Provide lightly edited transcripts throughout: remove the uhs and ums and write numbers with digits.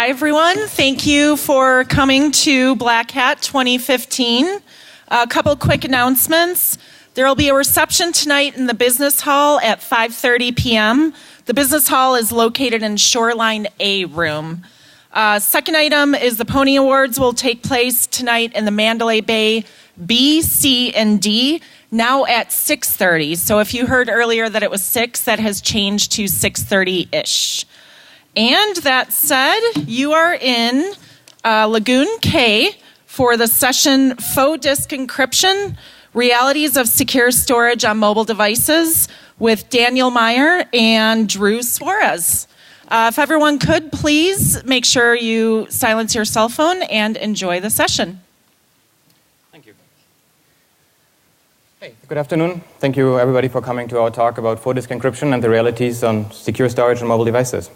Hi, everyone. Thank you for coming to Black Hat 2015. A couple quick announcements. There will be a reception tonight in the Business Hall at 5:30 p.m. The Business Hall is located in Shoreline A room. Second item is the Pony Awards will take place tonight in the Mandalay Bay B, C, and D, now at 6:30. So if you heard earlier that it was 6, that has changed to 6:30-ish. And that said, you are in Lagoon K for the session Faux Disk Encryption, Realities of Secure Storage on Mobile Devices with Daniel Meyer and Drew Suarez. If everyone could, please make sure you silence your cell phone and enjoy the session. Thank you. Hey, good afternoon. Thank you, everybody, for coming to our talk about faux disk encryption and the realities on secure storage on mobile devices.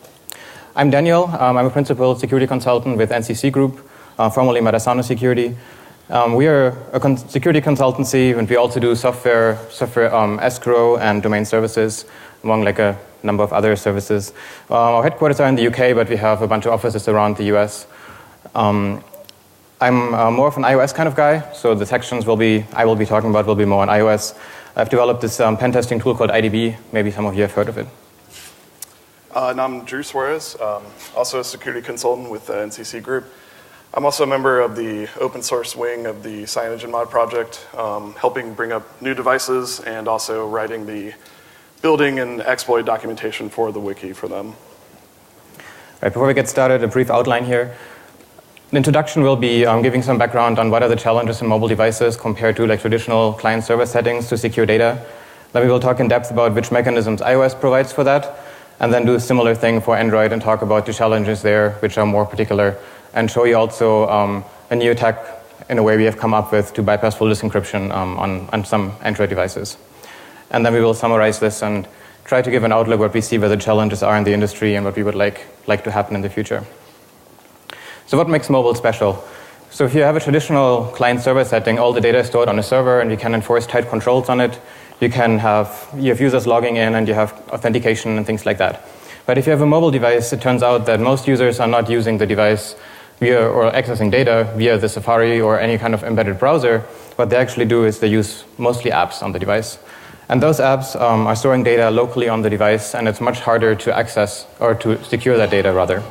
I'm Daniel. I'm a principal security consultant with NCC Group, formerly Madasano Security. We are a security consultancy, and we also do software escrow and domain services, among like a number of other services. Our headquarters are in the UK, but we have a bunch of offices around the US. I'm more of an iOS kind of guy, so the sections I will be talking about will be more on iOS. I've developed this pen testing tool called IDB. Maybe some of you have heard of it. And I'm Drew Suarez, also a security consultant with the NCC Group. I'm also a member of the open source wing of the CyanogenMod project, helping bring up new devices and also writing the building and exploit documentation for the wiki for them. Right, before we get started, a brief outline here. The introduction will be giving some background on what are the challenges in mobile devices compared to like traditional client-server settings to secure data. Then we will talk in depth about which mechanisms iOS provides for that, and then do a similar thing for Android and talk about the challenges there, which are more particular, and show you also a new attack in a way we have come up with to bypass full disk encryption on some Android devices. And then we will summarize this and try to give an outlook what we see where the challenges are in the industry and what we would like to happen in the future. So what makes mobile special? So if you have a traditional client-server setting, all the data is stored on a server and you can enforce tight controls on it. You have users logging in and you have authentication and things like that. But if you have a mobile device, it turns out that most users are not using the device or accessing data via the Safari or any kind of embedded browser. What they actually do is they use mostly apps on the device. And those apps are storing data locally on the device, and it's much harder to access or to secure that data, rather.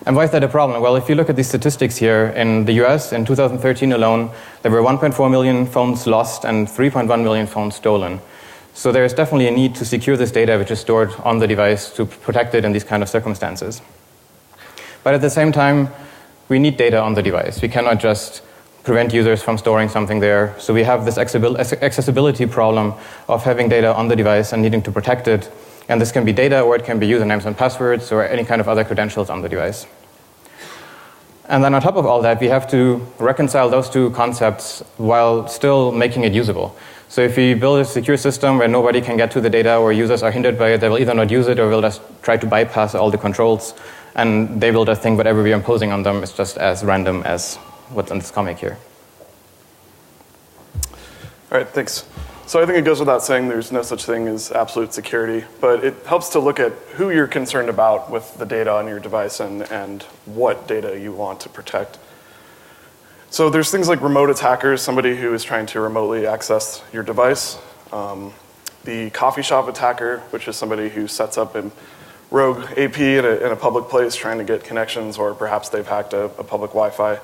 And why is that a problem? Well, if you look at the statistics here, in the US, in 2013 alone, there were 1.4 million phones lost and 3.1 million phones stolen. So there is definitely a need to secure this data which is stored on the device to protect it in these kind of circumstances. But at the same time, we need data on the device. We cannot just prevent users from storing something there. So we have this accessibility problem of having data on the device and needing to protect it. And this can be data, or it can be usernames and passwords, or any kind of other credentials on the device. And then on top of all that, we have to reconcile those two concepts while still making it usable. So if we build a secure system where nobody can get to the data or users are hindered by it, they will either not use it or will just try to bypass all the controls, and they will just think whatever we are imposing on them is just as random as what's in this comic here. All right, thanks. So I think it goes without saying there's no such thing as absolute security, but it helps to look at who you're concerned about with the data on your device and what data you want to protect. So there's things like remote attackers, somebody who is trying to remotely access your device. The coffee shop attacker, which is somebody who sets up a rogue AP in a public place trying to get connections, or perhaps they've hacked a public Wi-Fi.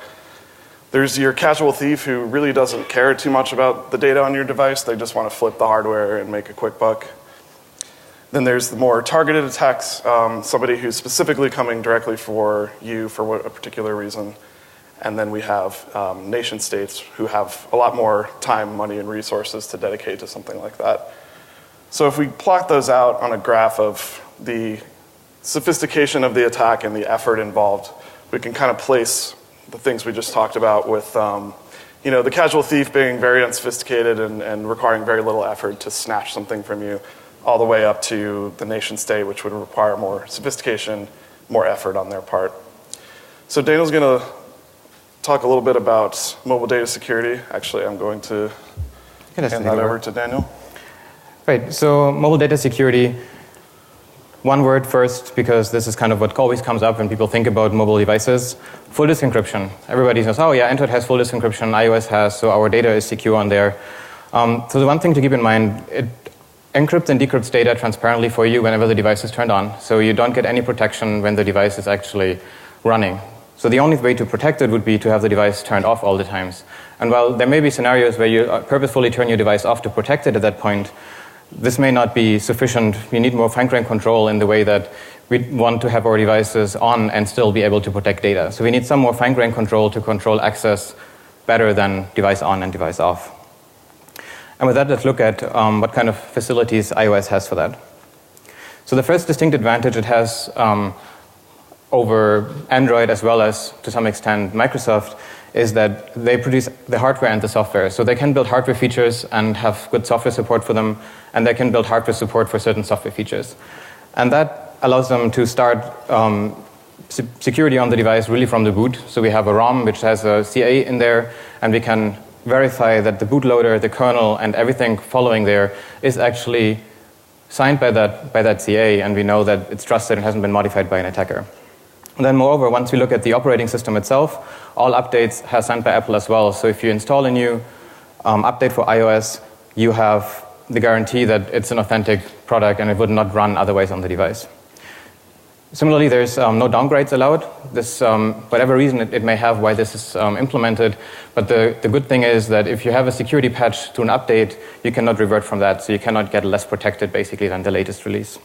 There's your casual thief who really doesn't care too much about the data on your device. They just want to flip the hardware and make a quick buck. Then there's the more targeted attacks, somebody who's specifically coming directly for you for a particular reason. And then we have nation states who have a lot more time, money, and resources to dedicate to something like that. So if we plot those out on a graph of the sophistication of the attack and the effort involved, we can kind of place the things we just talked about with the casual thief being very unsophisticated and requiring very little effort to snatch something from you, all the way up to the nation state, which would require more sophistication, more effort on their part. So Daniel's going to talk a little bit about mobile data security. Actually, I'm going to hand that over to Daniel. Right, so mobile data security, one word first, because this is kind of what always comes up when people think about mobile devices. Full disk encryption. Everybody says, oh yeah, Android has full disk encryption, iOS has, so our data is secure on there. So the one thing to keep in mind, it encrypts and decrypts data transparently for you whenever the device is turned on. So you don't get any protection when the device is actually running. So the only way to protect it would be to have the device turned off all the times. And while there may be scenarios where you purposefully turn your device off to protect it at that point, this may not be sufficient. We need more fine-grained control in the way that we want to have our devices on and still be able to protect data. So we need some more fine-grained control to control access better than device on and device off. And with that, let's look at what kind of facilities iOS has for that. So the first distinct advantage it has over Android, as well as, to some extent, Microsoft, is that they produce the hardware and the software. So they can build hardware features and have good software support for them, and they can build hardware support for certain software features. And that allows them to start security on the device really from the boot. So we have a ROM which has a CA in there, and we can verify that the bootloader, the kernel, and everything following there is actually signed by that CA, and we know that it's trusted and hasn't been modified by an attacker. And then moreover, once we look at the operating system itself, all updates are signed by Apple as well. So if you install a new update for iOS, you have the guarantee that it's an authentic product and it would not run otherwise on the device. Similarly, there's no downgrades allowed. This, whatever reason it may have why this is implemented, but the good thing is that if you have a security patch to an update, you cannot revert from that, so you cannot get less protected basically than the latest release.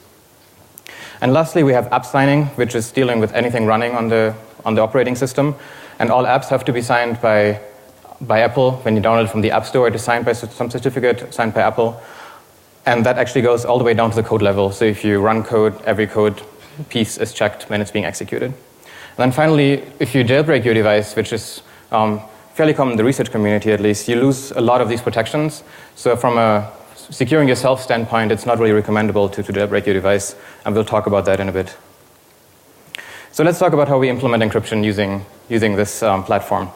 And lastly, we have app signing, which is dealing with anything running on the operating system, and all apps have to be signed by Apple. When you download it from the App Store, it is signed by some certificate signed by Apple, and that actually goes all the way down to the code level. So if you run code, every code piece is checked when it's being executed. And then finally, if you jailbreak your device, which is fairly common in the research community at least, you lose a lot of these protections. So from a securing yourself standpoint, it's not really recommendable to jailbreak your device, and we'll talk about that in a bit. So let's talk about how we implement encryption using this platform.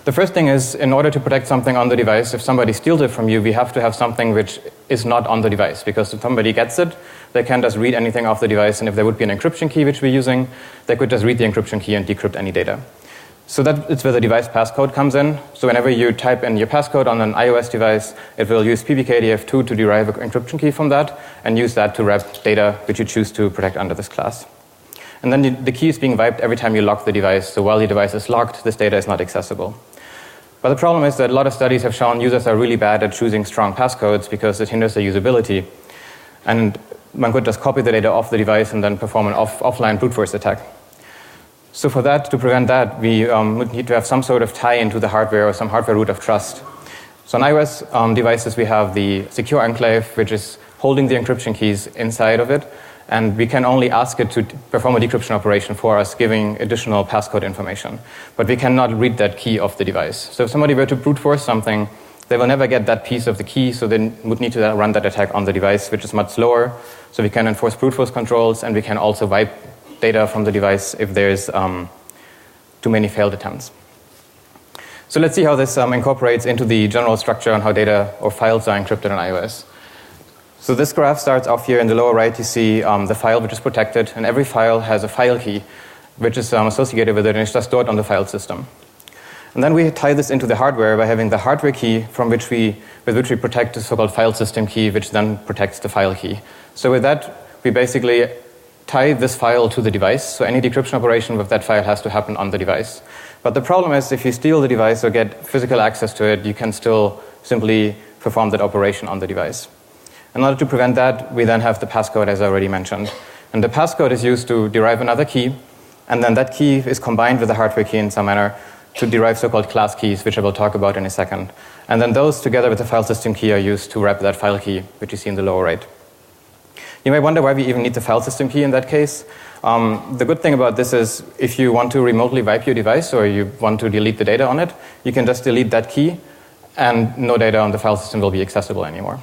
The first thing is, in order to protect something on the device, if somebody steals it from you, we have to have something which is not on the device, because if somebody gets it, they can't just read anything off the device, and if there would be an encryption key which we're using, they could just read the encryption key and decrypt any data. So that's where the device passcode comes in. So whenever you type in your passcode on an iOS device, it will use PBKDF2 to derive an encryption key from that and use that to wrap data which you choose to protect under this class. And then the key is being wiped every time you lock the device. So while the device is locked, this data is not accessible. But the problem is that a lot of studies have shown users are really bad at choosing strong passcodes because it hinders their usability. And one could just copy the data off the device and then perform an offline brute force attack. So for that, to prevent that, we would need to have some sort of tie-in to the hardware or some hardware root of trust. So on iOS devices, we have the secure enclave, which is holding the encryption keys inside of it, and we can only ask it to perform a decryption operation for us, giving additional passcode information. But we cannot read that key off the device. So if somebody were to brute force something, they will never get that piece of the key, so they would need to run that attack on the device, which is much slower. So we can enforce brute force controls, and we can also wipe data from the device if there's too many failed attempts. So let's see how this incorporates into the general structure on how data or files are encrypted on iOS. So this graph starts off here in the lower right. You see the file which is protected, and every file has a file key which is associated with it, and it's just stored on the file system. And then we tie this into the hardware by having the hardware key with which we protect the so-called file system key, which then protects the file key. So with that, we basically tie this file to the device, so any decryption operation with that file has to happen on the device. But the problem is, if you steal the device or get physical access to it, you can still simply perform that operation on the device. In order to prevent that, we then have the passcode, as I already mentioned. And the passcode is used to derive another key, and then that key is combined with the hardware key in some manner to derive so-called class keys, which I will talk about in a second. And then those, together with the file system key, are used to wrap that file key, which you see in the lower right. You may wonder why we even need the file system key in that case. The good thing about this is if you want to remotely wipe your device or you want to delete the data on it, you can just delete that key and no data on the file system will be accessible anymore.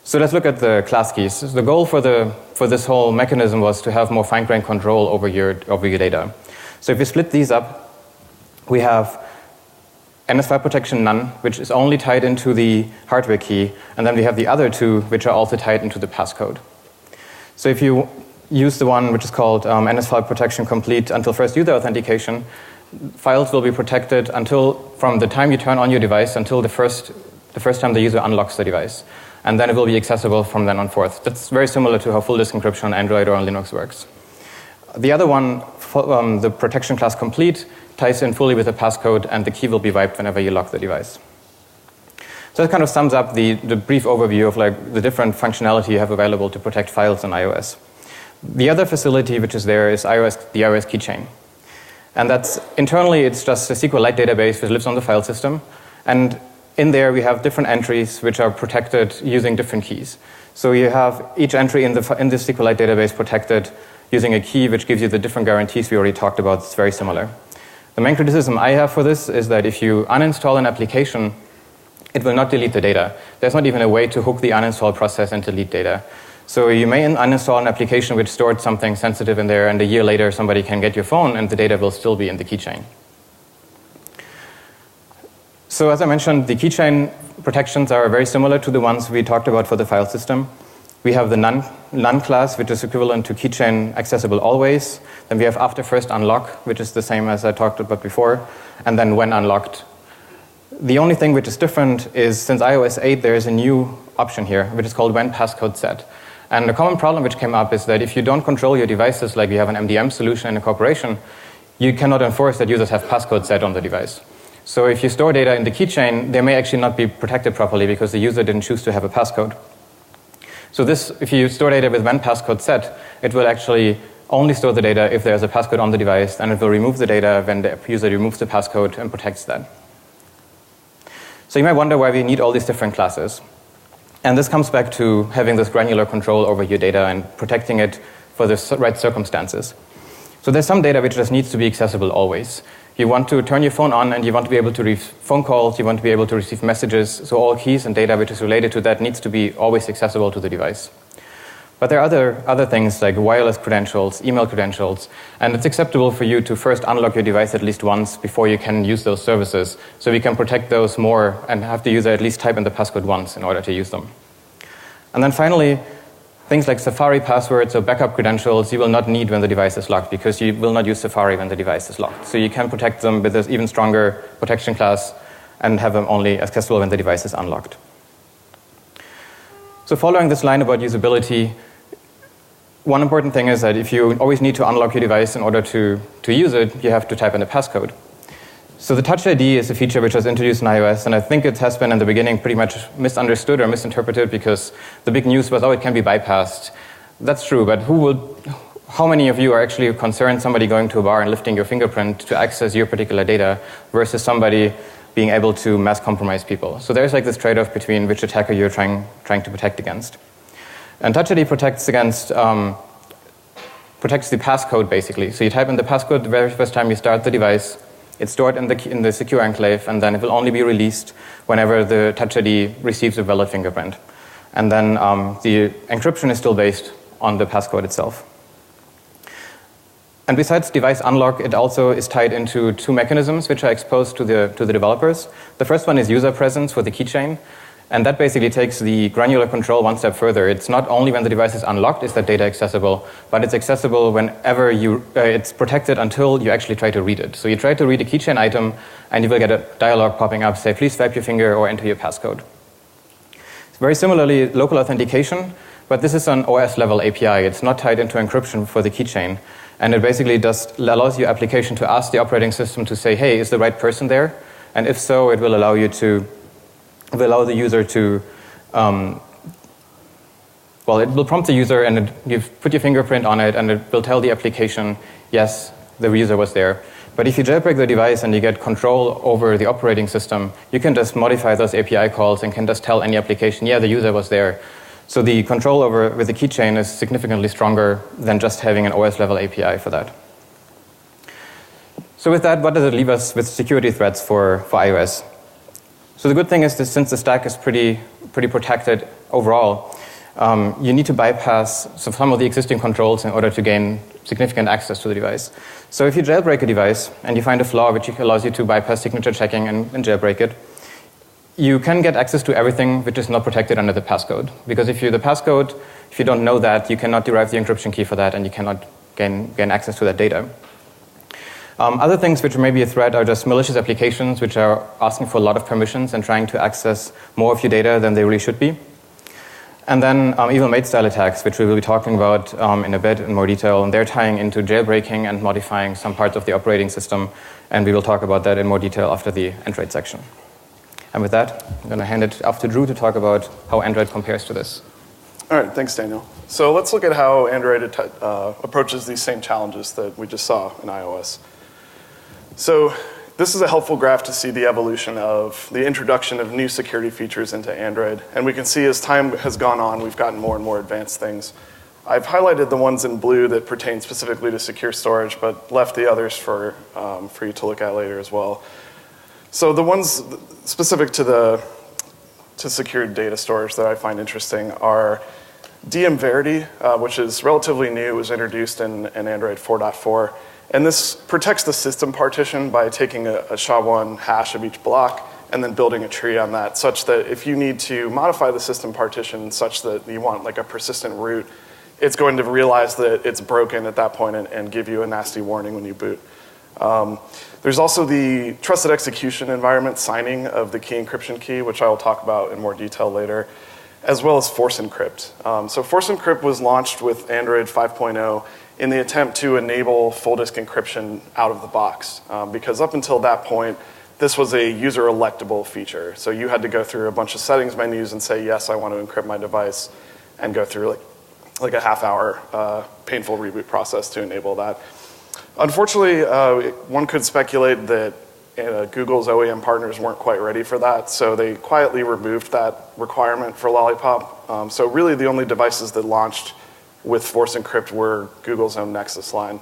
So let's look at the class keys. So the goal for this whole mechanism was to have more fine-grained control over your data. So if we split these up, we have NS5 protection none, which is only tied into the hardware key, and then we have the other two, which are also tied into the passcode. So if you use the one which is called NS File Protection Complete until first user authentication, files will be protected until from the time you turn on your device until the first time the user unlocks the device. And then it will be accessible from then on forth. That's very similar to how full disk encryption on Android or on Linux works. The other one, the protection class complete, ties in fully with the passcode, and the key will be wiped whenever you lock the device. So that kind of sums up the brief overview of like the different functionality you have available to protect files on iOS. The other facility which is there is the iOS keychain. And that's internally, it's just a SQLite database which lives on the file system. And in there, we have different entries which are protected using different keys. So you have each entry in the SQLite database protected using a key which gives you the different guarantees we already talked about. It's very similar. The main criticism I have for this is that if you uninstall an application, it will not delete the data. There's not even a way to hook the uninstall process and delete data. So you may uninstall an application which stored something sensitive in there, and a year later somebody can get your phone and the data will still be in the keychain. So as I mentioned, the keychain protections are very similar to the ones we talked about for the file system. We have the none class, which is equivalent to keychain accessible always. Then we have after first unlock, which is the same as I talked about before. And then when unlocked. The only thing which is different is since iOS 8, there is a new option here, which is called when passcode set. And the common problem which came up is that if you don't control your devices, like you have an MDM solution in a corporation, you cannot enforce that users have passcode set on the device. So if you store data in the keychain, they may actually not be protected properly because the user didn't choose to have a passcode. So this, if you store data with when passcode set, it will actually only store the data if there's a passcode on the device, and it will remove the data when the user removes the passcode and protects that. So you might wonder why we need all these different classes. And this comes back to having this granular control over your data and protecting it for the right circumstances. So there's some data which just needs to be accessible always. You want to turn your phone on and you want to be able to receive phone calls, you want to be able to receive messages, so all keys and data which is related to that needs to be always accessible to the device. But there are other things like wireless credentials, email credentials, and it's acceptable for you to first unlock your device at least once before you can use those services. So we can protect those more and have the user at least type in the passcode once in order to use them. And then finally, things like Safari passwords or backup credentials you will not need when the device is locked because you will not use Safari when the device is locked. So you can protect them with this even stronger protection class and have them only accessible when the device is unlocked. So following this line about usability, one important thing is that if you always need to unlock your device in order to use it, you have to type in a passcode. So the Touch ID is a feature which was introduced in iOS, and I think it has been in the beginning pretty much misunderstood or misinterpreted because the big news was, oh, it can be bypassed. That's true, but how many of you are actually concerned somebody going to a bar and lifting your fingerprint to access your particular data versus somebody being able to mass compromise people? So there's like this trade-off between which attacker you're trying to protect against. And Touch ID protects the passcode, basically. So you type in the passcode the very first time you start the device. It's stored in the secure enclave, and then it will only be released whenever the Touch ID receives a valid fingerprint. And then the encryption is still based on the passcode itself. And besides device unlock, it also is tied into two mechanisms which are exposed to the developers. The first one is user presence for the keychain. And that basically takes the granular control one step further. It's not only when the device is unlocked is that data accessible, but it's accessible whenever it's protected until you actually try to read it. So you try to read a keychain item, and you will get a dialog popping up, say, please swipe your finger or enter your passcode. Very similarly, local authentication, but this is an OS-level API. It's not tied into encryption for the keychain. And it basically just allows your application to ask the operating system to say, hey, is the right person there? And if so, it will allow you to allow the user to, it will prompt the user and you put your fingerprint on it and it will tell the application, yes, the user was there. But if you jailbreak the device and you get control over the operating system, you can just modify those API calls and can just tell any application, yeah, the user was there. So the control over with the keychain is significantly stronger than just having an OS-level API for that. So with that, what does it leave us with security threats for iOS? So the good thing is that since the stack is pretty protected overall, you need to bypass some of the existing controls in order to gain significant access to the device. So if you jailbreak a device and you find a flaw which allows you to bypass signature checking and jailbreak it, you can get access to everything which is not protected under the passcode. Because if you don't know that, you cannot derive the encryption key for that, and you cannot gain access to that data. Other things which may be a threat are just malicious applications which are asking for a lot of permissions and trying to access more of your data than they really should be. And then evil mate-style attacks, which we will be talking about in a bit in more detail. And they're tying into jailbreaking and modifying some parts of the operating system. And we will talk about that in more detail after the Android section. And with that, I'm going to hand it off to Drew to talk about how Android compares to this. All right, thanks, Daniel. So let's look at how Android approaches these same challenges that we just saw in iOS. So this is a helpful graph to see the evolution of the introduction of new security features into Android. And we can see as time has gone on, we've gotten more and more advanced things. I've highlighted the ones in blue that pertain specifically to secure storage, but left the others for you to look at later as well. So the ones specific to secured data storage that I find interesting are DM Verity, which is relatively new. It was introduced in Android 4.4. And this protects the system partition by taking a SHA-1 hash of each block and then building a tree on that, such that if you need to modify the system partition such that you want like a persistent root, it's going to realize that it's broken at that point and give you a nasty warning when you boot. There's also the trusted execution environment signing of the key encryption key, which I will talk about in more detail later, as well as Force Encrypt. So Force Encrypt was launched with Android 5.0 in the attempt to enable full disk encryption out of the box. Because up until that point, this was a user electable feature. So you had to go through a bunch of settings menus and say, yes, I want to encrypt my device, and go through like a half-hour painful reboot process to enable that. Unfortunately, one could speculate that Google's OEM partners weren't quite ready for that, so they quietly removed that requirement for Lollipop. So really the only devices that launched with Force Encrypt were Google's own Nexus line.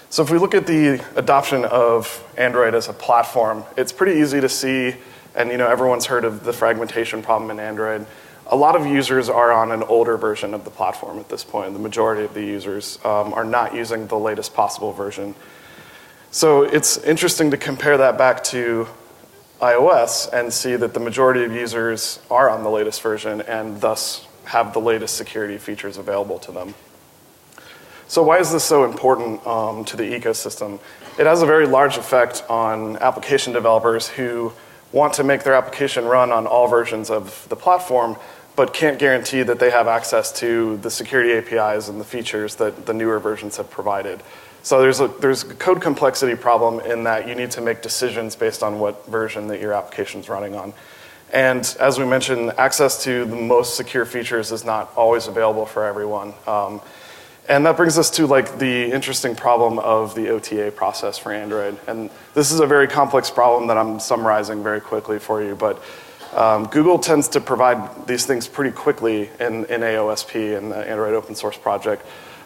So if we look at the adoption of Android as a platform, it's pretty easy to see, and everyone's heard of the fragmentation problem in Android. A lot of users are on an older version of the platform at this point. The majority of the users are not using the latest possible version. So it's interesting to compare that back to iOS and see that the majority of users are on the latest version and thus have the latest security features available to them. So why is this so important to the ecosystem? It has a very large effect on application developers who want to make their application run on all versions of the platform, but can't guarantee that they have access to the security APIs and the features that the newer versions have provided. So there's a code complexity problem in that you need to make decisions based on what version that your application's running on. And as we mentioned, access to the most secure features is not always available for everyone. And that brings us to the interesting problem of the OTA process for Android. And this is a very complex problem that I'm summarizing very quickly for you, but Google tends to provide these things pretty quickly in AOSP, in the Android open source project.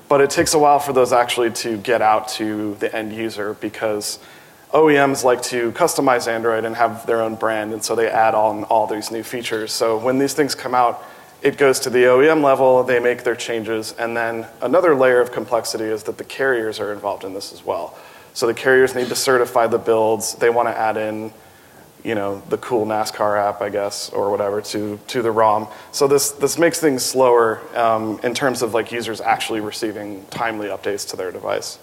But it takes a while for those actually to get out to the end user because OEMs like to customize Android and have their own brand, and so they add on all these new features. So when these things come out, it goes to the OEM level, they make their changes, and then another layer of complexity is that the carriers are involved in this as well. So the carriers need to certify the builds, they want to add in the cool NASCAR app, I guess, or whatever, to the ROM. So this makes things slower in terms of users actually receiving timely updates to their device.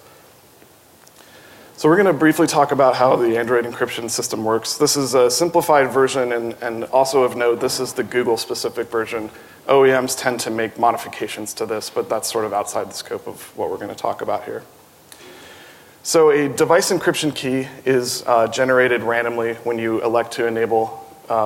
So we're going to briefly talk about how the Android encryption system works. This is a simplified version, and also of note, this is the Google-specific version. OEMs tend to make modifications to this, but that's sort of outside the scope of what we're going to talk about here. So a device encryption key is generated randomly when you elect to enable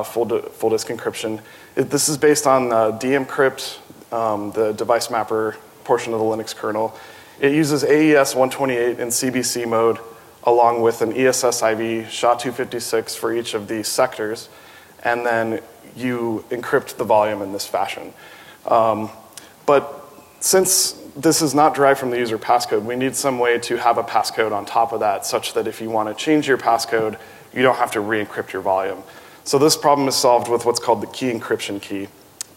full disk encryption. This is based on dmcrypt, the device mapper portion of the Linux kernel. It uses AES 128 in CBC mode, along with an ESSIV SHA-256 for each of these sectors, and then you encrypt the volume in this fashion. But since this is not derived from the user passcode, we need some way to have a passcode on top of that such that if you want to change your passcode, you don't have to re-encrypt your volume. So this problem is solved with what's called the key encryption key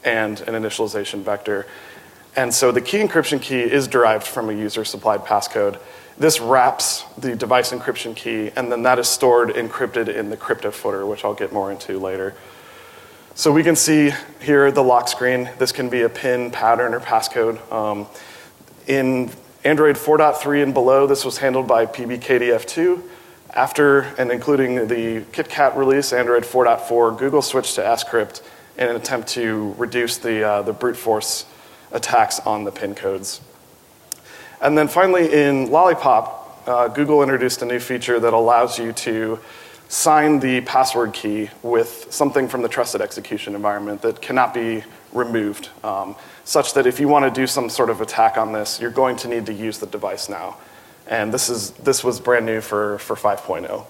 and an initialization vector. And so the key encryption key is derived from a user-supplied passcode. This wraps the device encryption key, and then that is stored encrypted in the crypto footer, which I'll get more into later. So we can see here the lock screen. This can be a PIN, pattern, or passcode. In Android 4.3 and below, this was handled by PBKDF2. After and including the KitKat release, Android 4.4, Google switched to scrypt in an attempt to reduce the brute force attacks on the PIN codes. And then finally, in Lollipop, Google introduced a new feature that allows you to sign the password key with something from the trusted execution environment that cannot be removed, such that if you want to do some sort of attack on this, you're going to need to use the device now. And this was brand new for 5.0.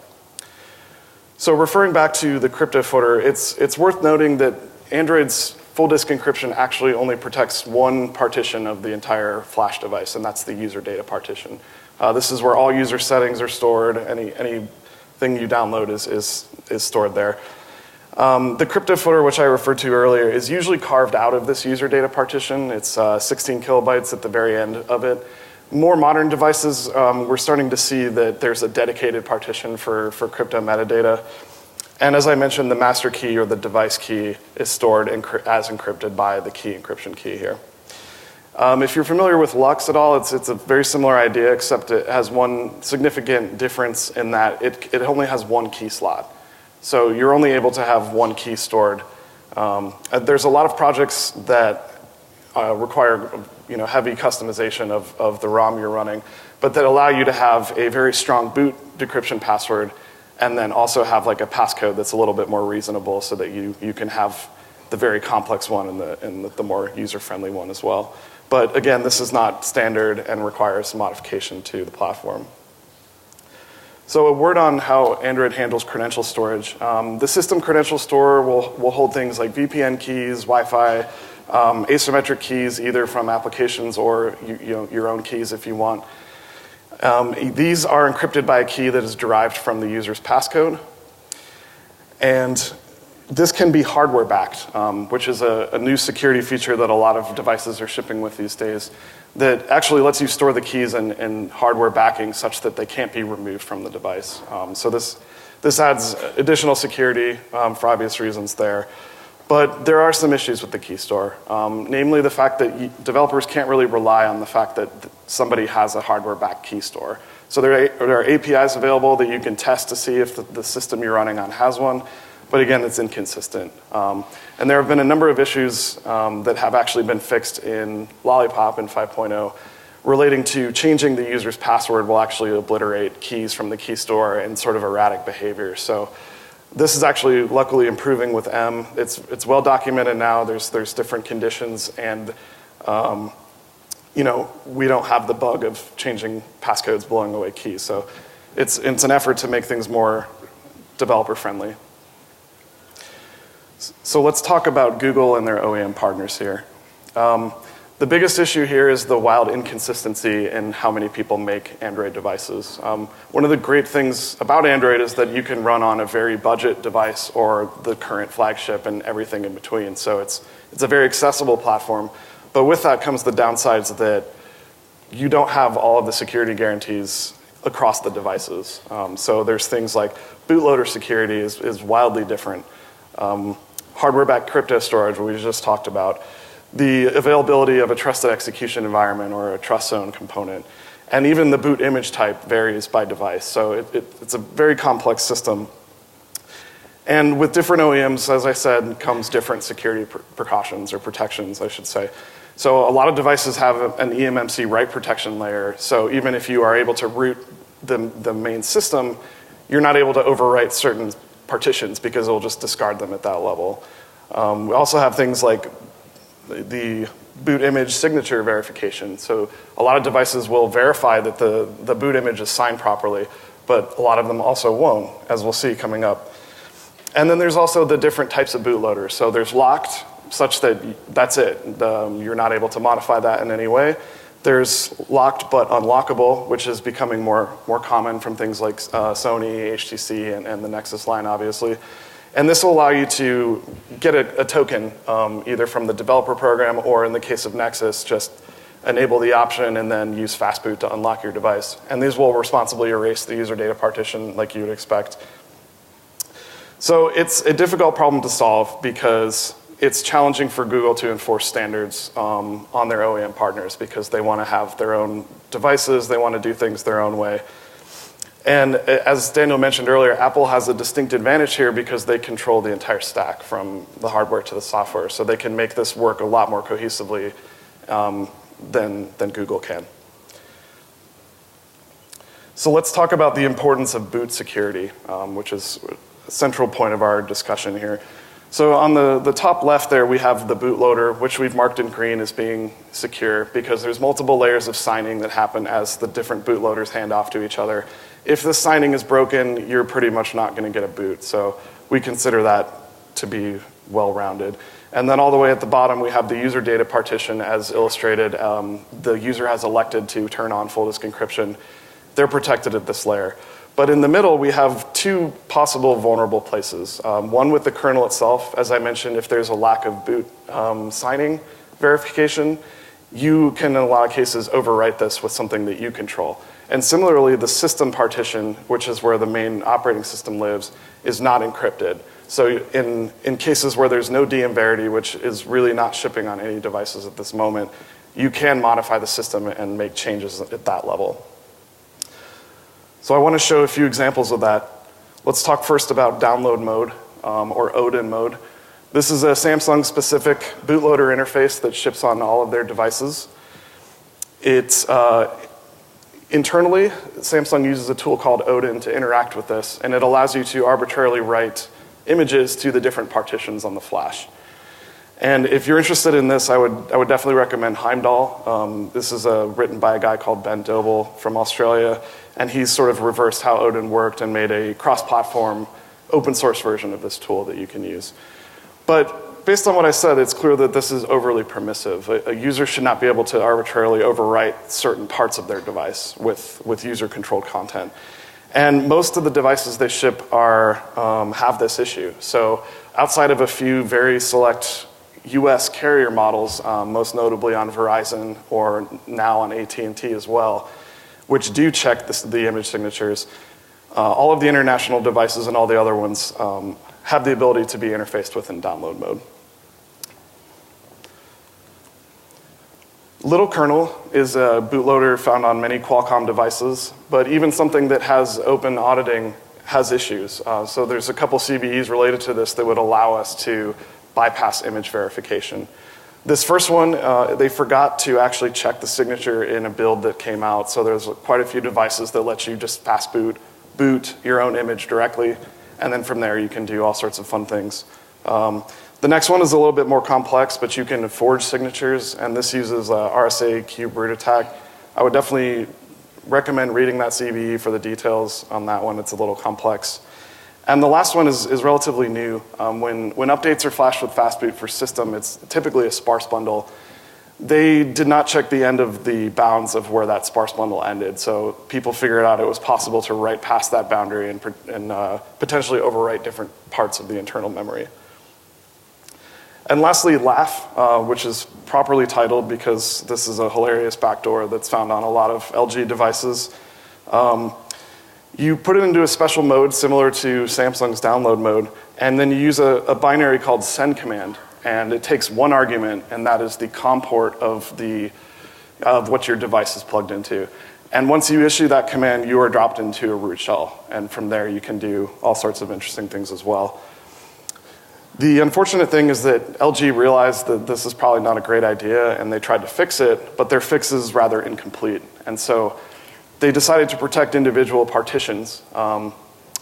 So referring back to the crypto footer, it's worth noting that Android's full disk encryption actually only protects one partition of the entire flash device, and that's the user data partition. This is where all user settings are stored. Anything you download is stored there. The crypto footer, which I referred to earlier, is usually carved out of this user data partition. It's 16 kilobytes at the very end of it. More modern devices, we're starting to see that there's a dedicated partition for crypto metadata. And as I mentioned, the master key or the device key is stored as encrypted by the key encryption key here. If you're familiar with Lux at all, it's a very similar idea, except it has one significant difference in that it only has one key slot. So you're only able to have one key stored. There's a lot of projects that require heavy customization of the ROM you're running, but that allow you to have a very strong boot decryption password and then also have like a passcode that's a little bit more reasonable so that you can have the very complex one and the more user-friendly one as well. But again, this is not standard and requires modification to the platform. So a word on how Android handles credential storage. The system credential store will hold things like VPN keys, Wi-Fi, asymmetric keys, either from applications or your own keys if you want. These are encrypted by a key that is derived from the user's passcode. And this can be hardware backed, which is a new security feature that a lot of devices are shipping with these days that actually lets you store the keys in hardware backing such that they can't be removed from the device. So this adds additional security for obvious reasons there. But there are some issues with the key store, namely the fact that developers can't really rely on the fact that somebody has a hardware-backed key store. So there are APIs available that you can test to see if the system you're running on has one, but again, it's inconsistent. And there have been a number of issues that have actually been fixed in Lollipop in 5.0 relating to changing the user's password will actually obliterate keys from the key store and sort of erratic behavior. So this is actually luckily improving with M. It's well documented now. There's different conditions, and we don't have the bug of changing passcodes blowing away keys. So it's an effort to make things more developer friendly. So let's talk about Google and their OEM partners here. The biggest issue here is the wild inconsistency in how many people make Android devices. One of the great things about Android is that you can run on a very budget device or the current flagship and everything in between. So it's a very accessible platform. But with that comes the downsides that you don't have all of the security guarantees across the devices. So there's things like bootloader security is wildly different. Hardware-backed crypto storage, what we just talked about. The availability of a trusted execution environment or a trust zone component. And even the boot image type varies by device. So it's a very complex system. And with different OEMs, as I said, comes different security precautions or protections, I should say. So a lot of devices have an eMMC write protection layer. So even if you are able to root the main system, you're not able to overwrite certain partitions because it'll just discard them at that level. We also have things like the boot image signature verification. So a lot of devices will verify that the boot image is signed properly, but a lot of them also won't, as we'll see coming up. And then there's also the different types of bootloaders. So there's locked, such that that's it. You're not able to modify that in any way. There's locked but unlockable, which is becoming more common from things like Sony, HTC, and the Nexus line, obviously. And this will allow you to get a token, either from the developer program or in the case of Nexus, just enable the option and then use fastboot to unlock your device. And these will responsibly erase the user data partition like you would expect. So it's a difficult problem to solve because it's challenging for Google to enforce standards on their OEM partners because they want to have their own devices, they want to do things their own way. And as Daniel mentioned earlier, Apple has a distinct advantage here because they control the entire stack from the hardware to the software. So they can make this work a lot more cohesively than Google can. So let's talk about the importance of boot security, which is a central point of our discussion here. So on the top left there, we have the bootloader, which we've marked in green as being secure because there's multiple layers of signing that happen as the different bootloaders hand off to each other. If the signing is broken, you're pretty much not going to get a boot. So we consider that to be well-rounded. And then all the way at the bottom, we have the user data partition as illustrated. The user has elected to turn on full disk encryption. They're protected at this layer. But in the middle, we have two possible vulnerable places. One with the kernel itself. As I mentioned, if there's a lack of boot signing verification, you can, in a lot of cases, overwrite this with something that you control. And similarly, the system partition, which is where the main operating system lives, is not encrypted. So in cases where there's no DM Verity, which is really not shipping on any devices at this moment, you can modify the system and make changes at that level. So I want to show a few examples of that. Let's talk first about download mode, or Odin mode. This is a Samsung-specific bootloader interface that ships on all of their devices. It's internally, Samsung uses a tool called Odin to interact with this, and it allows you to arbitrarily write images to the different partitions on the flash. And if you're interested in this, I would definitely recommend Heimdall. This is written by a guy called Ben Doble from Australia, and he's sort of reversed how Odin worked and made a cross-platform open source version of this tool that you can use. But based on what I said, it's clear that this is overly permissive. A user should not be able to arbitrarily overwrite certain parts of their device with user-controlled content. And most of the devices they ship have this issue. So outside of a few very select US carrier models, most notably on Verizon or now on AT&T as well, which do check the image signatures, all of the international devices and all the other ones have the ability to be interfaced with in download mode. Little Kernel is a bootloader found on many Qualcomm devices, but even something that has open auditing has issues. So there's a couple CVEs related to this that would allow us to bypass image verification. This first one, they forgot to actually check the signature in a build that came out, so there's quite a few devices that let you just fast boot your own image directly, and then from there you can do all sorts of fun things. The next one is a little bit more complex, but you can forge signatures, and this uses RSA cube root attack. I would definitely recommend reading that CVE for the details on that one. It's a little complex. And the last one is relatively new. When updates are flashed with fastboot for system, it's typically a sparse bundle. They did not check the end of the bounds of where that sparse bundle ended, so people figured out it was possible to write past that boundary and potentially overwrite different parts of the internal memory. And lastly, Laugh, which is properly titled because this is a hilarious backdoor that's found on a lot of LG devices. You put it into a special mode similar to Samsung's download mode, and then you use a binary called send command, and it takes one argument, and that is the COM port of what your device is plugged into. And once you issue that command, you are dropped into a root shell, and from there you can do all sorts of interesting things as well. The unfortunate thing is that LG realized that this is probably not a great idea, and they tried to fix it, but their fix is rather incomplete. And so they decided to protect individual partitions,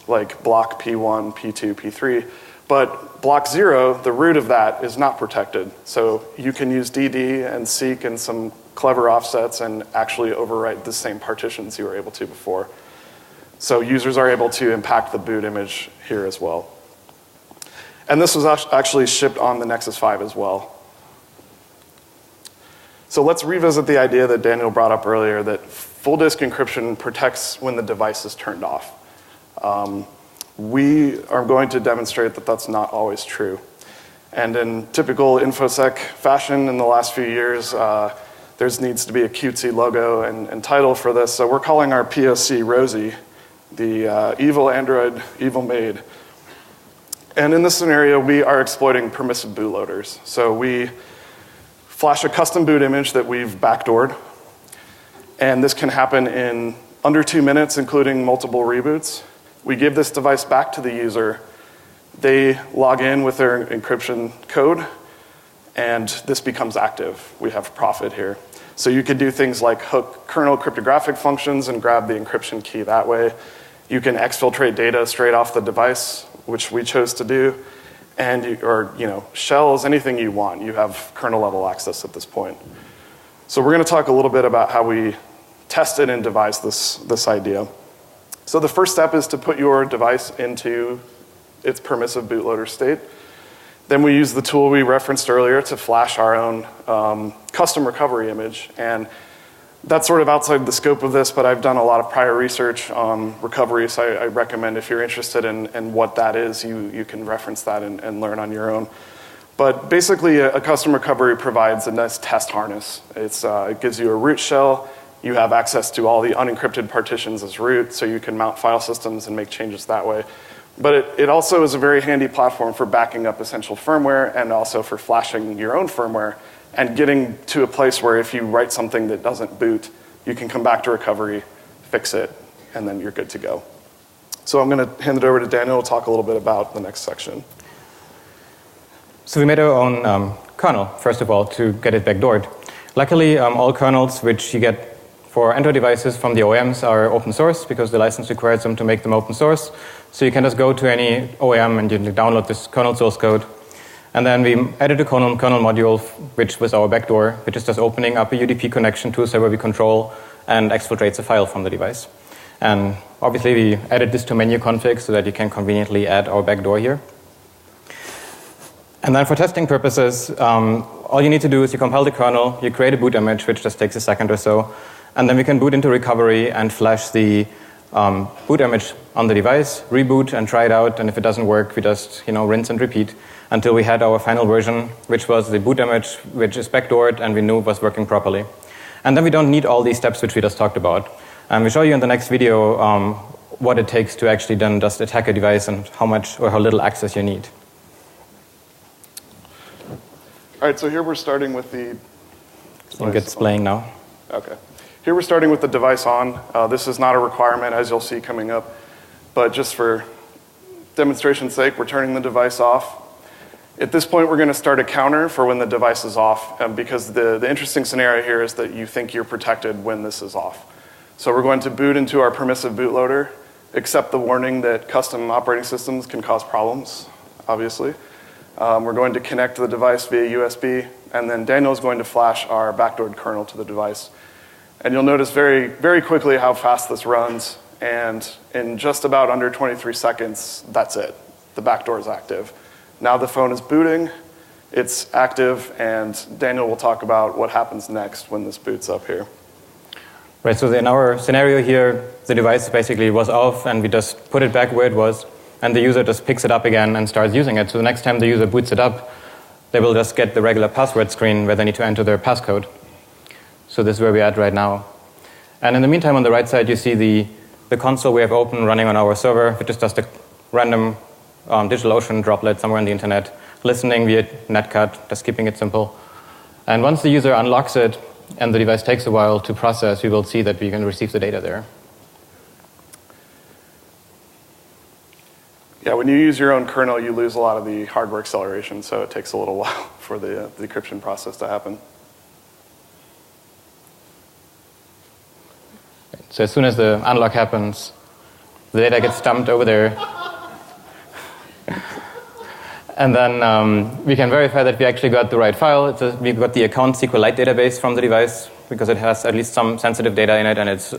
like block P1, P2, P3, but block 0, the root of that, is not protected. So you can use DD and seek and some clever offsets and actually overwrite the same partitions you were able to before. So users are able to impact the boot image here as well. And this was actually shipped on the Nexus 5 as well. So let's revisit the idea that Daniel brought up earlier, that full disk encryption protects when the device is turned off. we are going to demonstrate that that's not always true. And in typical InfoSec fashion in the last few years, there needs to be a cutesy logo and title for this. So we're calling our POC Rosie, the evil Android, evil maid. And in this scenario, we are exploiting permissive bootloaders. So we flash a custom boot image that we've backdoored. And this can happen in under 2 minutes, including multiple reboots. We give this device back to the user. They log in with their encryption code, and this becomes active. We have profit here. So you could do things like hook kernel cryptographic functions and grab the encryption key that way. You can exfiltrate data straight off the device, which we chose to do, and shells, anything you want. You have kernel level access at this point. So we're going to talk a little bit about how we tested and devised this idea. So the first step is to put your device into its permissive bootloader state. Then we use the tool we referenced earlier to flash our own custom recovery image. And that's sort of outside the scope of this, but I've done a lot of prior research on recovery, so I recommend if you're interested in what that is, you can reference that and learn on your own. But basically, a custom recovery provides a nice test harness. It gives you a root shell. You have access to all the unencrypted partitions as root, so you can mount file systems and make changes that way. But it also is a very handy platform for backing up essential firmware and also for flashing your own firmware and getting to a place where if you write something that doesn't boot, you can come back to recovery, fix it, and then you're good to go. So I'm going to hand it over to Daniel to talk a little bit about the next section. So we made our own kernel, first of all, to get it backdoored. Luckily, all kernels which you get for Android devices from the OEMs are open source because the license requires them to make them open source. So you can just go to any OEM and you can download this kernel source code. And then we added a kernel module, which was our backdoor, which is just opening up a UDP connection to a server we control and exfiltrates a file from the device. And obviously, we added this to menu config so that you can conveniently add our backdoor here. And then for testing purposes, all you need to do is you compile the kernel, you create a boot image, which just takes a second or so, and then we can boot into recovery and flash the boot image on the device, reboot and try it out, and if it doesn't work, we just rinse and repeat until we had our final version, which was the boot image, which is backdoored and we knew was working properly. And then we don't need all these steps which we just talked about. And we'll show you in the next video what it takes to actually then just attack a device and how much or how little access you need. All right, so here we're starting with the... I think it's playing now. Okay. Here we're starting with the device on. This is not a requirement, as you'll see coming up, but just for demonstration's sake, we're turning the device off. At this point, we're going to start a counter for when the device is off, because the interesting scenario here is that you think you're protected when this is off. So we're going to boot into our permissive bootloader, accept the warning that custom operating systems can cause problems, obviously. We're going to connect the device via USB, and then Daniel is going to flash our backdoored kernel to the device. And you'll notice very, very quickly how fast this runs, and in just about under 23 seconds, that's it. The backdoor is active. Now the phone is booting, it's active, and Daniel will talk about what happens next when this boots up here. Right, so in our scenario here, the device basically was off, and we just put it back where it was, and the user just picks it up again and starts using it. So the next time the user boots it up, they will just get the regular password screen where they need to enter their passcode. So this is where we're at right now. And in the meantime, on the right side, you see the console we have open running on our server, which is just a random DigitalOcean droplet somewhere on the internet, listening via netcut, just keeping it simple. And once the user unlocks it and the device takes a while to process, we will see that we can receive the data there. Yeah, when you use your own kernel, you lose a lot of the hardware acceleration, so it takes a little while for the decryption process to happen. So as soon as the unlock happens, the data gets dumped over there. And then we can verify that we actually got the right file. We got the account SQLite database from the device because it has at least some sensitive data in it, and it's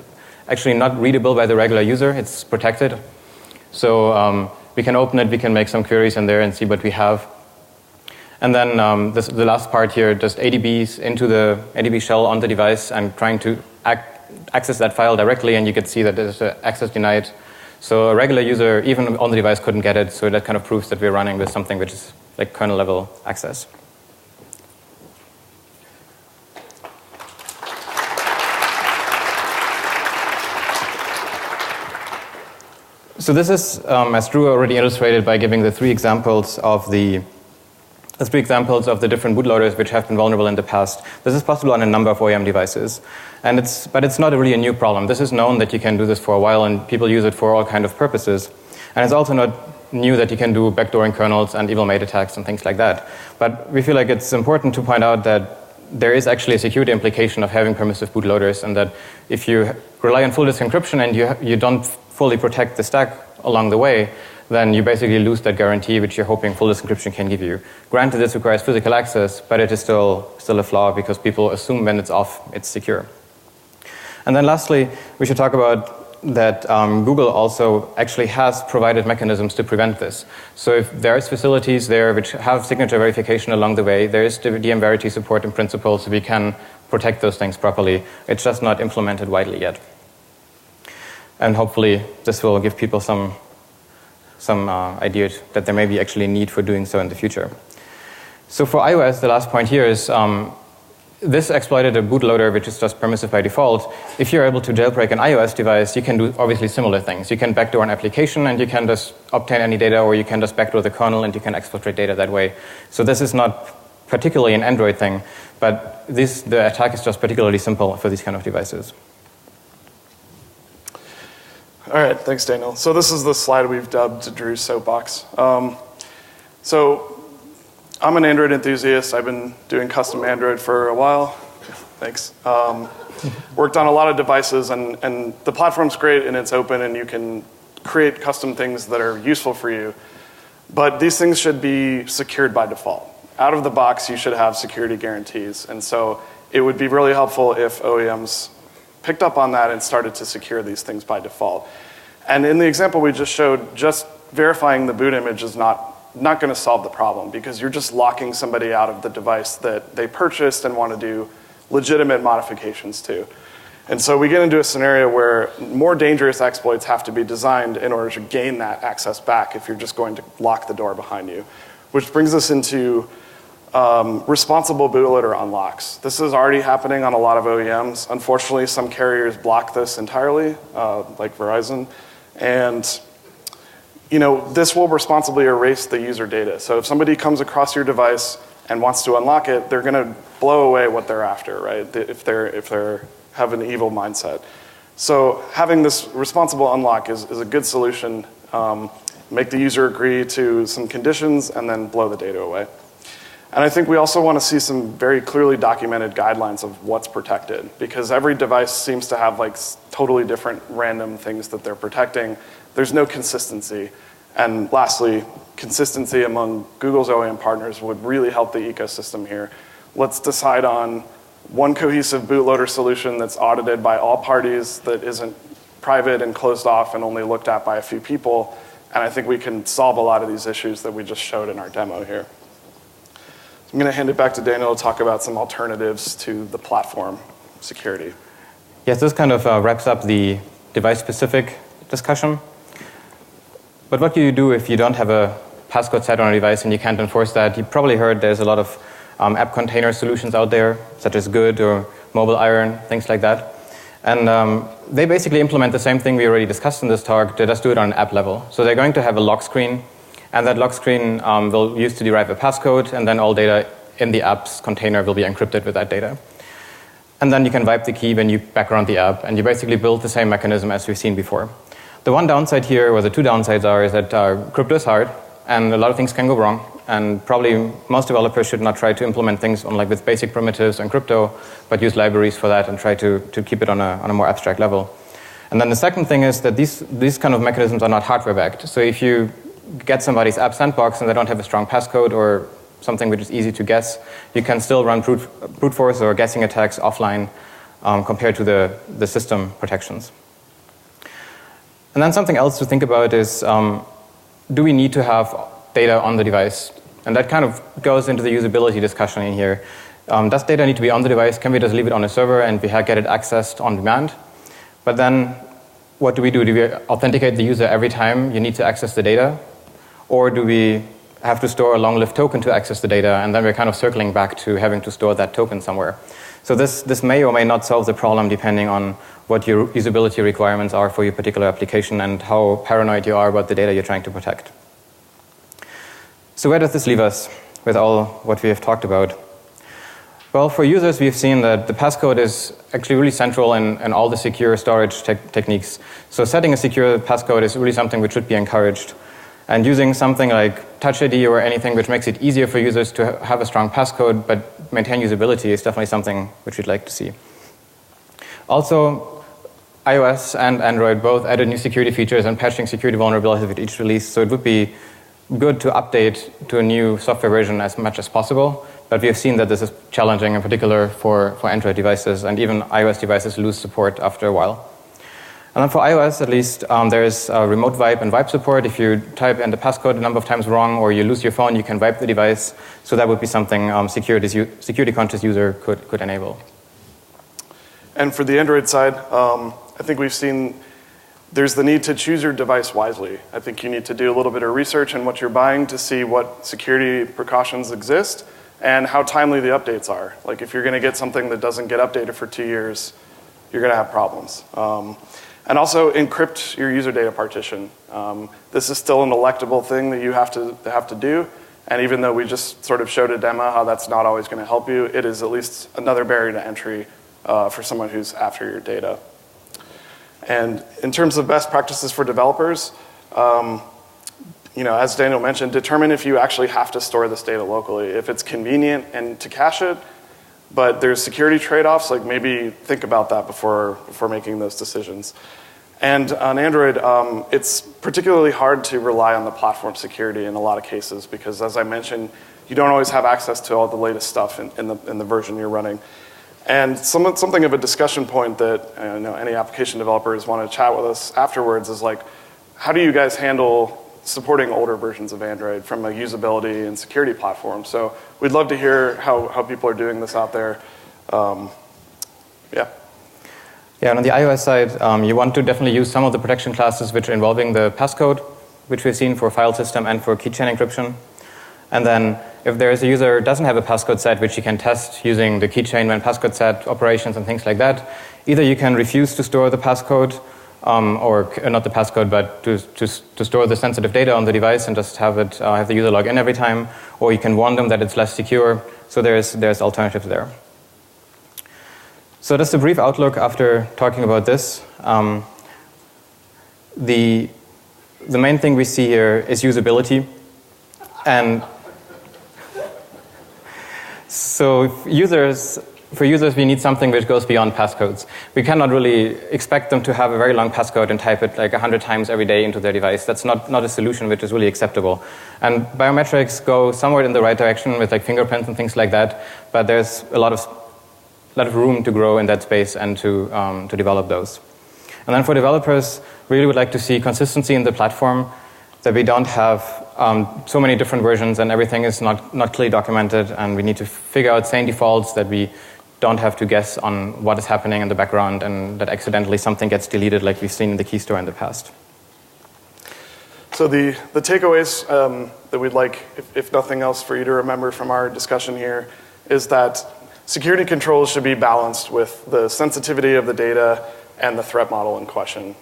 actually not readable by the regular user. It's protected. So we can open it, we can make some queries in there and see what we have. And then the last part here, just ADBs into the ADB shell on the device and trying to access that file directly, and you can see that there's access denied. So a regular user, even on the device, couldn't get it. So that kind of proves that we're running with something which is like kernel level access. So this is, as Drew already illustrated, by giving the three examples of the different bootloaders which have been vulnerable in the past. This is possible on a number of OEM devices. But it's not really a new problem. This is known that you can do this for a while, and people use it for all kinds of purposes. And it's also not new that you can do backdooring kernels and evil mate attacks and things like that. But we feel like it's important to point out that there is actually a security implication of having permissive bootloaders, and that if you rely on full disk encryption and you don't fully protect the stack along the way, then you basically lose that guarantee which you're hoping full disk encryption can give you. Granted, this requires physical access, but it is still a flaw because people assume when it's off, it's secure. And then lastly, we should talk about that Google also actually has provided mechanisms to prevent this. So if there is facilities there which have signature verification along the way, there is DM Verity support in principle, so we can protect those things properly. It's just not implemented widely yet. And hopefully this will give people some idea that there may be actually a need for doing so in the future. So for iOS, the last point here is this exploited a bootloader which is just permissive by default. If you're able to jailbreak an iOS device, you can do obviously similar things. You can backdoor an application and you can just obtain any data, or you can just backdoor the kernel and you can exfiltrate data that way. So this is not particularly an Android thing, but the attack is just particularly simple for these kind of devices. All right, thanks, Daniel. So this is the slide we've dubbed Drew's Soapbox. So I'm an Android enthusiast. I've been doing custom Android for a while. Thanks. Worked on a lot of devices, and the platform's great, and it's open, and you can create custom things that are useful for you. But these things should be secured by default. Out of the box, you should have security guarantees. And so it would be really helpful if OEMs picked up on that and started to secure these things by default. And in the example we just showed, just verifying the boot image is not going to solve the problem, because you're just locking somebody out of the device that they purchased and want to do legitimate modifications to. And so we get into a scenario where more dangerous exploits have to be designed in order to gain that access back if you're just going to lock the door behind you. Which brings us into responsible bootloader unlocks. This is already happening on a lot of OEMs. Unfortunately, some carriers block this entirely, like Verizon. And this will responsibly erase the user data. So if somebody comes across your device and wants to unlock it, they're going to blow away what they're after, right? If they have an evil mindset. So having this responsible unlock is a good solution. Make the user agree to some conditions and then blow the data away. And I think we also want to see some very clearly documented guidelines of what's protected, because every device seems to have like totally different random things that they're protecting. There's no consistency. And lastly, consistency among Google's OEM partners would really help the ecosystem here. Let's decide on one cohesive bootloader solution that's audited by all parties, that isn't private and closed off and only looked at by a few people. And I think we can solve a lot of these issues that we just showed in our demo here. I'm going to hand it back to Daniel to talk about some alternatives to the platform security. Yes, this kind of wraps up the device-specific discussion. But what do you do if you don't have a passcode set on a device and you can't enforce that? You probably heard there's a lot of app container solutions out there, such as Good or Mobile Iron, things like that. And they basically implement the same thing we already discussed in this talk. They just do it on an app level. So they're going to have a lock screen, and that lock screen will use to derive a passcode, and then all data in the app's container will be encrypted with that data. And then you can wipe the key when you background the app, and you basically build the same mechanism as we've seen before. The one downside here, or the two downsides are, is that crypto is hard, and a lot of things can go wrong. And probably most developers should not try to implement things with basic primitives on crypto, but use libraries for that and try to keep it on a more abstract level. And then the second thing is that these kind of mechanisms are not hardware backed. So if you get somebody's app sandbox and they don't have a strong passcode or something which is easy to guess, you can still run brute force or guessing attacks offline compared to the system protections. And then something else to think about is, do we need to have data on the device? And that kind of goes into the usability discussion in here. Does data need to be on the device? Can we just leave it on a server and we get it accessed on demand? But then what do we do? Do we authenticate the user every time you need to access the data? Or do we have to store a long-lived token to access the data, and then we're kind of circling back to having to store that token somewhere? So this may or may not solve the problem depending on what your usability requirements are for your particular application and how paranoid you are about the data you're trying to protect. So where does this leave us with all what we have talked about? Well, for users, we've seen that the passcode is actually really central in all the secure storage techniques. So setting a secure passcode is really something which should be encouraged. And using something like Touch ID or anything which makes it easier for users to have a strong passcode but maintain usability is definitely something which we'd like to see. Also, iOS and Android both added new security features and patching security vulnerabilities with each release, so it would be good to update to a new software version as much as possible. But we have seen that this is challenging, in particular for Android devices, and even iOS devices lose support after a while. And then for iOS, at least, there is remote wipe and wipe support. If you type in the passcode a number of times wrong or you lose your phone, you can wipe the device. So that would be something security-conscious user could enable. And for the Android side, I think we've seen there's the need to choose your device wisely. I think you need to do a little bit of research in what you're buying to see what security precautions exist and how timely the updates are. Like if you're going to get something that doesn't get updated for 2 years, you're going to have problems. And also encrypt your user data partition. This is still an electable thing that you have to do. And even though we just sort of showed a demo how that's not always going to help you, it is at least another barrier to entry for someone who's after your data. And in terms of best practices for developers, as Daniel mentioned, determine if you actually have to store this data locally. If it's convenient and to cache it, but there's security trade-offs, like maybe think about that before making those decisions. And on Android, it's particularly hard to rely on the platform security in a lot of cases because, as I mentioned, you don't always have access to all the latest stuff in the version you're running. And something of a discussion point that any application developers want to chat with us afterwards is like, how do you guys handle supporting older versions of Android from a usability and security platform? So we'd love to hear how people are doing this out there. Yeah, and on the iOS side, you want to definitely use some of the protection classes which are involving the passcode, which we've seen for file system and for keychain encryption. And then if there is a user who doesn't have a passcode set, which you can test using the keychain when passcode set operations and things like that, either you can refuse to store the passcode, or not the passcode, but to store the sensitive data on the device and just have the user log in every time, or you can warn them that it's less secure. So there's alternatives there. So just a brief outlook after talking about this. The main thing we see here is usability. And so for users, we need something which goes beyond passcodes. We cannot really expect them to have a very long passcode and type it like 100 times every day into their device. That's not a solution which is really acceptable. And biometrics go somewhat in the right direction with like fingerprints and things like that, but there's a lot of room to grow in that space and to develop those. And then for developers, we really would like to see consistency in the platform, that we don't have so many different versions and everything is not clearly documented, and we need to figure out sane defaults that we don't have to guess on what is happening in the background and that accidentally something gets deleted like we've seen in the key store in the past. So the takeaways that we'd like, if nothing else, for you to remember from our discussion here is that security controls should be balanced with the sensitivity of the data and the threat model in question.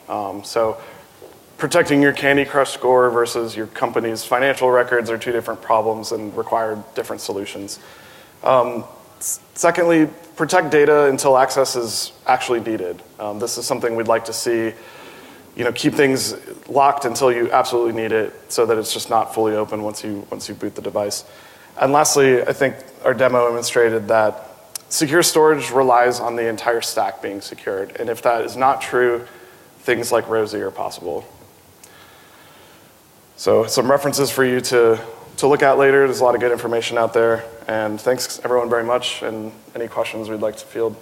So protecting your Candy Crush score versus your company's financial records are two different problems and require different solutions. Secondly, protect data until access is actually needed. This is something we'd like to see. Keep things locked until you absolutely need it, so that it's just not fully open once you boot the device. And lastly, I think our demo demonstrated that secure storage relies on the entire stack being secured, and if that is not true, things like Rosie are possible. So some references for you to look at later. There's a lot of good information out there, and thanks everyone very much, and any questions we'd like to field.